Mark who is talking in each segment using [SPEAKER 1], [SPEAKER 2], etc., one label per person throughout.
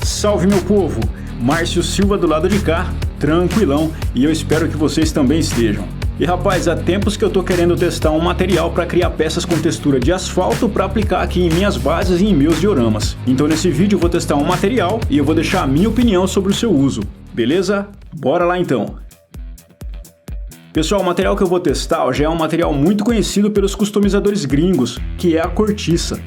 [SPEAKER 1] Salve meu povo! Márcio Silva do lado de cá, tranquilão, e eu espero que vocês também estejam. E rapaz, há tempos que eu tô querendo testar um material para criar peças com textura de asfalto para aplicar aqui em minhas bases e em meus dioramas. Então nesse vídeo eu vou testar um material e eu vou deixar a minha opinião sobre o seu uso, beleza? Bora lá então! Pessoal, o material que eu vou testar já é um material muito conhecido pelos customizadores gringos, que é a cortiça.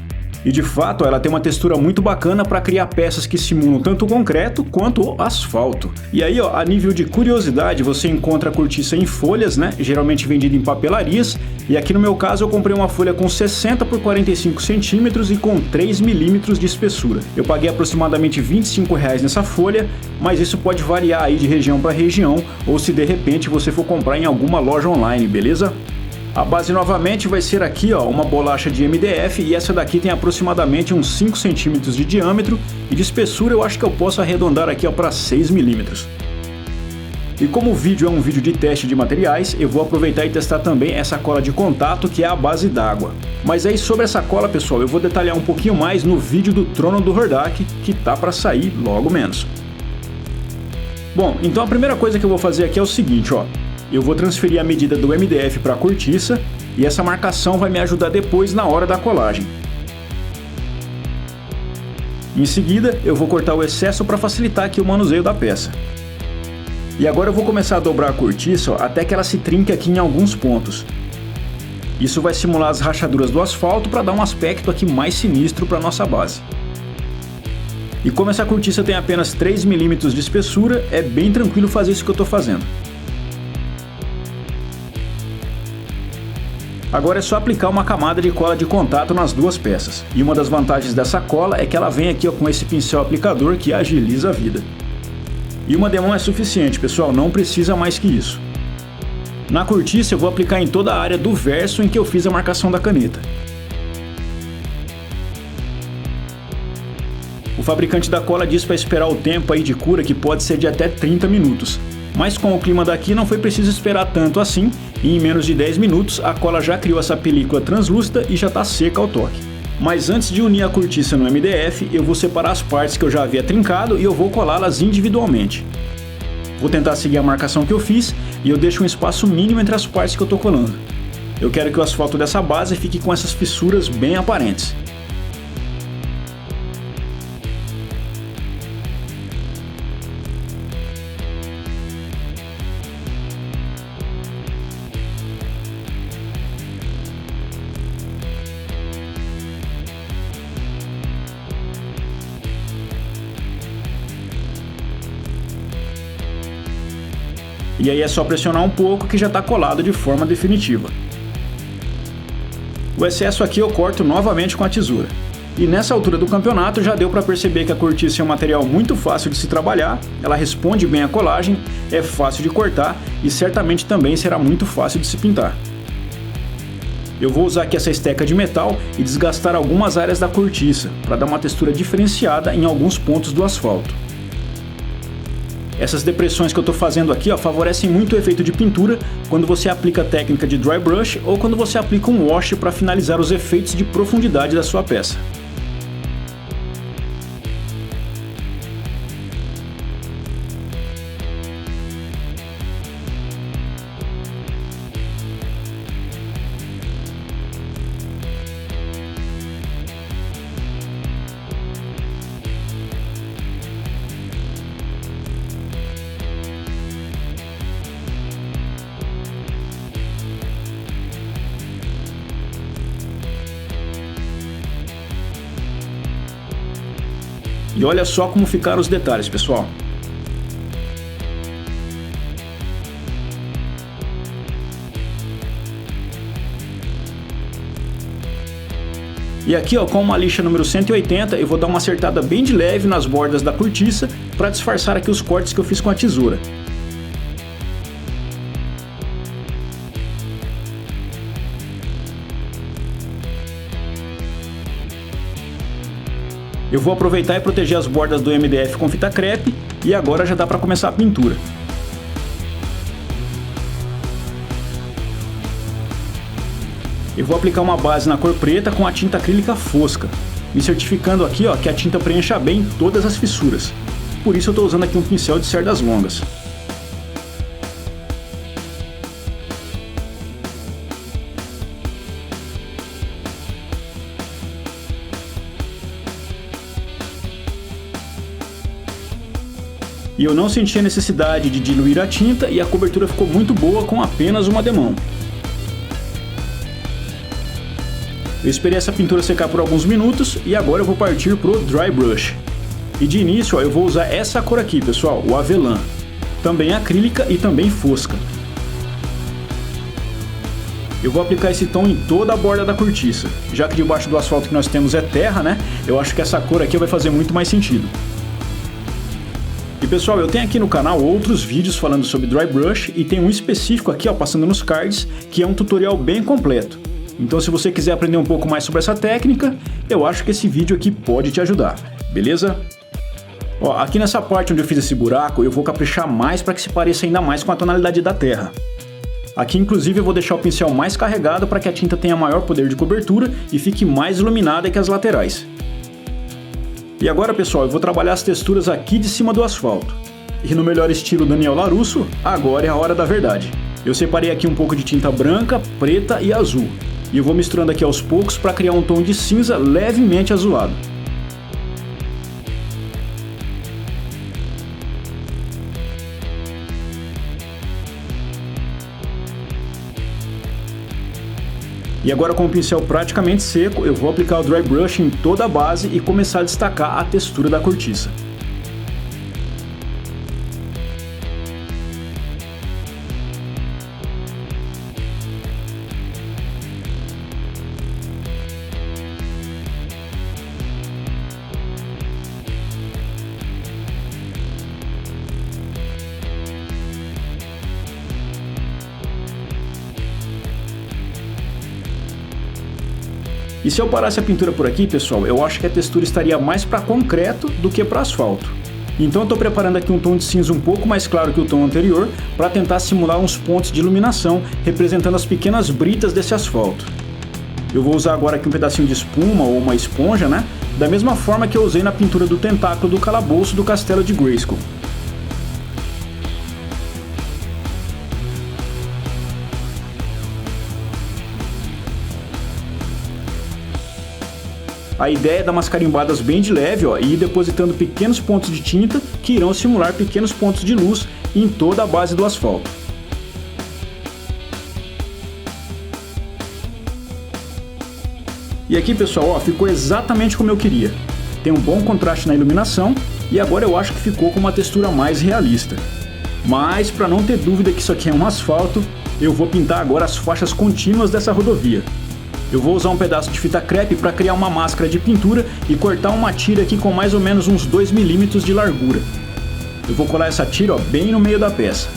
[SPEAKER 1] E de fato ela tem uma textura muito bacana para criar peças que simulam tanto o concreto quanto o asfalto. E aí, ó, a nível de curiosidade, você encontra a cortiça em folhas, né? Geralmente vendida em papelarias. E aqui no meu caso eu comprei uma folha com 60 por 45 centímetros e com 3 milímetros de espessura. Eu paguei aproximadamente R$25 nessa folha, mas isso pode variar aí de região para região, ou se de repente você for comprar em alguma loja online, beleza? A base novamente vai ser aqui, ó, uma bolacha de MDF, e essa daqui tem aproximadamente uns 5 centímetros de diâmetro, e de espessura eu acho que eu posso arredondar aqui para 6 milímetros. E como o vídeo é um vídeo de teste de materiais, eu vou aproveitar e testar também essa cola de contato, que é a base d'água. Mas aí sobre essa cola, pessoal, eu vou detalhar um pouquinho mais no vídeo do Trono do Hordak, que tá para sair logo menos. Bom, então a primeira coisa que eu vou fazer aqui é o seguinte, ó. Eu vou transferir a medida do MDF para a cortiça e essa marcação vai me ajudar depois na hora da colagem. Em seguida, eu vou cortar o excesso para facilitar aqui o manuseio da peça. E agora eu vou começar a dobrar a cortiça, ó, até que ela se trinque aqui em alguns pontos. Isso vai simular as rachaduras do asfalto para dar um aspecto aqui mais sinistro para a nossa base. E como essa cortiça tem apenas 3 milímetros de espessura, é bem tranquilo fazer isso que eu estou fazendo. Agora é só aplicar uma camada de cola de contato nas duas peças. E uma das vantagens dessa cola é que ela vem aqui, ó, com esse pincel aplicador que agiliza a vida. E uma demão é suficiente, pessoal, não precisa mais que isso. Na cortiça eu vou aplicar em toda a área do verso em que eu fiz a marcação da caneta. O fabricante da cola diz para esperar o tempo aí de cura, que pode ser de até 30 minutos. Mas com o clima daqui não foi preciso esperar tanto assim, e em menos de 10 minutos a cola já criou essa película translúcida e já está seca ao toque. Mas antes de unir a cortiça no MDF, eu vou separar as partes que eu já havia trincado e eu vou colá-las individualmente. Vou tentar seguir a marcação que eu fiz e eu deixo um espaço mínimo entre as partes que eu estou colando. Eu quero que o asfalto dessa base fique com essas fissuras bem aparentes. E aí é só pressionar um pouco que já está colado de forma definitiva. O excesso aqui eu corto novamente com a tesoura. E nessa altura do campeonato já deu para perceber que a cortiça é um material muito fácil de se trabalhar, ela responde bem à colagem, é fácil de cortar e certamente também será muito fácil de se pintar. Eu vou usar aqui essa esteca de metal e desgastar algumas áreas da cortiça, para dar uma textura diferenciada em alguns pontos do asfalto. Essas depressões que eu estou fazendo aqui, ó, favorecem muito o efeito de pintura quando você aplica a técnica de dry brush ou quando você aplica um wash para finalizar os efeitos de profundidade da sua peça. E olha só como ficaram os detalhes, pessoal. E aqui, ó, com uma lixa número 180, eu vou dar uma acertada bem de leve nas bordas da cortiça para disfarçar aqui os cortes que eu fiz com a tesoura. Eu vou aproveitar e proteger as bordas do MDF com fita crepe e agora já dá para começar a pintura. Eu vou aplicar uma base na cor preta com a tinta acrílica fosca. me certificando aqui, ó, que a tinta preencha bem todas as fissuras. Por isso eu estou usando aqui um pincel de cerdas longas. E eu não senti a necessidade de diluir a tinta e a cobertura ficou muito boa com apenas uma demão. Eu esperei essa pintura secar por alguns minutos e agora eu vou partir pro Dry Brush. E de início, ó, eu vou usar essa cor aqui, pessoal, o avelã. Também acrílica e também fosca. Eu vou aplicar esse tom em toda a borda da cortiça. Já que debaixo do asfalto que nós temos é terra, né? Eu acho que essa cor aqui vai fazer muito mais sentido. E pessoal, eu tenho aqui no canal outros vídeos falando sobre Dry Brush e tem um específico aqui, ó, passando nos cards, que é um tutorial bem completo. Então se você quiser aprender um pouco mais sobre essa técnica, eu acho que esse vídeo aqui pode te ajudar, beleza? Ó, aqui nessa parte onde eu fiz esse buraco, eu vou caprichar mais para que se pareça ainda mais com a tonalidade da terra. Aqui inclusive eu vou deixar o pincel mais carregado para que a tinta tenha maior poder de cobertura e fique mais iluminada que as laterais. E agora, pessoal, eu vou trabalhar as texturas aqui de cima do asfalto. E no melhor estilo Daniel Larusso, agora é a hora da verdade. Eu separei aqui um pouco de tinta branca, preta e azul. E eu vou misturando aqui aos poucos para criar um tom de cinza levemente azulado. E agora, com o pincel praticamente seco, eu vou aplicar o Dry Brush em toda a base e começar a destacar a textura da cortiça. E se eu parasse a pintura por aqui, pessoal, eu acho que a textura estaria mais para concreto do que para asfalto. Então eu estou preparando aqui um tom de cinza um pouco mais claro que o tom anterior, para tentar simular uns pontos de iluminação, representando as pequenas britas desse asfalto. Eu vou usar agora aqui um pedacinho de espuma ou uma esponja, né? Da mesma forma que eu usei na pintura do tentáculo do calabouço do castelo de Grayskull. A ideia é dar umas carimbadas bem de leve, ó, e ir depositando pequenos pontos de tinta que irão simular pequenos pontos de luz em toda a base do asfalto. E aqui, pessoal, ó, ficou exatamente como eu queria. Tem um bom contraste na iluminação e agora eu acho que ficou com uma textura mais realista. Mas, para não ter dúvida que isso aqui é um asfalto, eu vou pintar agora as faixas contínuas dessa rodovia. Eu vou usar um pedaço de fita crepe para criar uma máscara de pintura e cortar uma tira aqui com mais ou menos uns 2 milímetros de largura. Eu vou colar essa tira, ó, bem no meio da peça.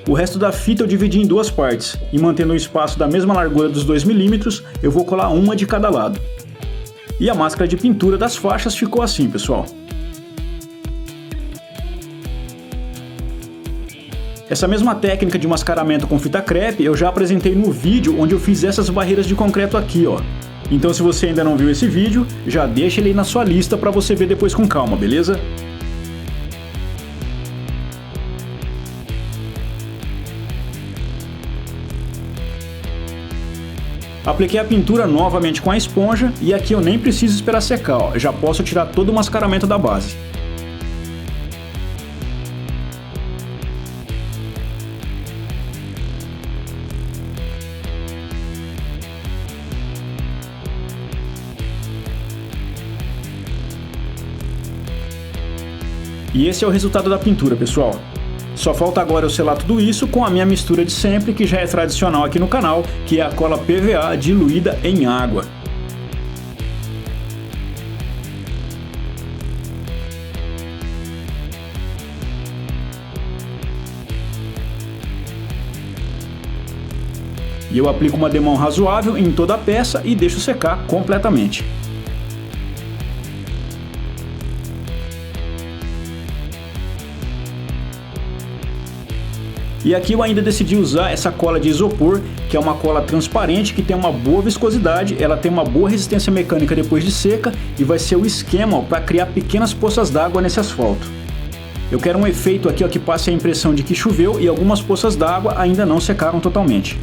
[SPEAKER 1] O resto da fita eu dividi em duas partes, e mantendo o espaço da mesma largura dos 2 milímetros, eu vou colar uma de cada lado. E a máscara de pintura das faixas ficou assim, pessoal. Essa mesma técnica de mascaramento com fita crepe eu já apresentei no vídeo onde eu fiz essas barreiras de concreto aqui, ó. Então se você ainda não viu esse vídeo, já deixa ele aí na sua lista para você ver depois com calma, beleza? Apliquei a pintura novamente com a esponja e aqui eu nem preciso esperar secar, ó. Já posso tirar todo o mascaramento da base. E esse é o resultado da pintura, pessoal. Só falta agora eu selar tudo isso com a minha mistura de sempre, que já é tradicional aqui no canal, que é a cola PVA diluída em água. E eu aplico uma demão razoável em toda a peça e deixo secar completamente. E aqui eu ainda decidi usar essa cola de isopor, que é uma cola transparente que tem uma boa viscosidade, ela tem uma boa resistência mecânica depois de seca e vai ser o esquema para criar pequenas poças d'água nesse asfalto. Eu quero um efeito aqui que passe a impressão de que choveu e algumas poças d'água ainda não secaram totalmente.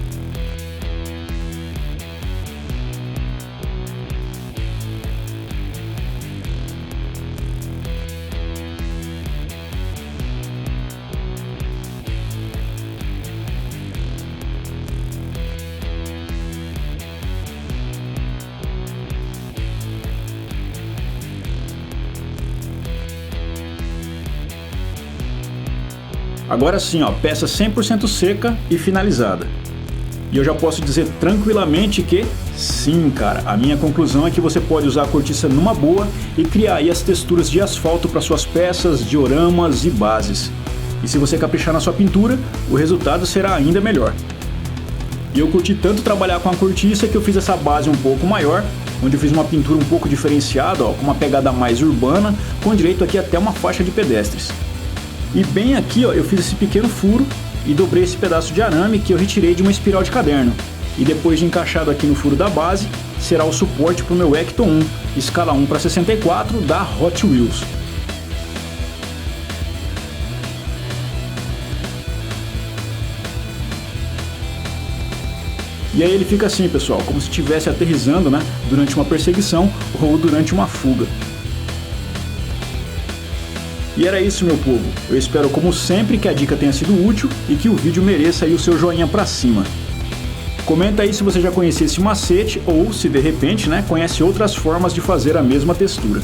[SPEAKER 1] Agora sim, peça 100% seca e finalizada. E eu já posso dizer tranquilamente que sim, cara, a minha conclusão é que você pode usar a cortiça numa boa e criar aí as texturas de asfalto para suas peças, dioramas e bases. E se você caprichar na sua pintura, o resultado será ainda melhor. E eu curti tanto trabalhar com a cortiça que eu fiz essa base um pouco maior, onde eu fiz uma pintura um pouco diferenciada, com uma pegada mais urbana, com direito aqui até uma faixa de pedestres. E bem aqui, eu fiz esse pequeno furo e dobrei esse pedaço de arame que eu retirei de uma espiral de caderno. E depois de encaixado aqui no furo da base, será o suporte para o meu Ecto 1, escala 1:64 da Hot Wheels. E aí ele fica assim, pessoal, como se estivesse aterrissando, durante uma perseguição ou durante uma fuga. E era isso, meu povo. Eu espero, como sempre, que a dica tenha sido útil e que o vídeo mereça aí o seu joinha pra cima. Comenta aí se você já conhecia esse macete ou se de repente, conhece outras formas de fazer a mesma textura.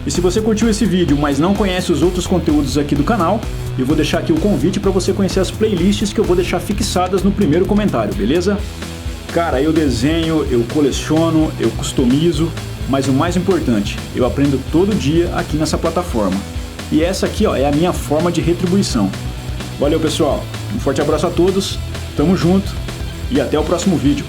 [SPEAKER 1] E se você curtiu esse vídeo, mas não conhece os outros conteúdos aqui do canal, eu vou deixar aqui o convite para você conhecer as playlists que eu vou deixar fixadas no primeiro comentário, beleza? Cara, eu desenho, eu coleciono, eu customizo, mas o mais importante, eu aprendo todo dia aqui nessa plataforma. E essa aqui é a minha forma de retribuição. Valeu, pessoal, um forte abraço a todos, tamo junto e até o próximo vídeo.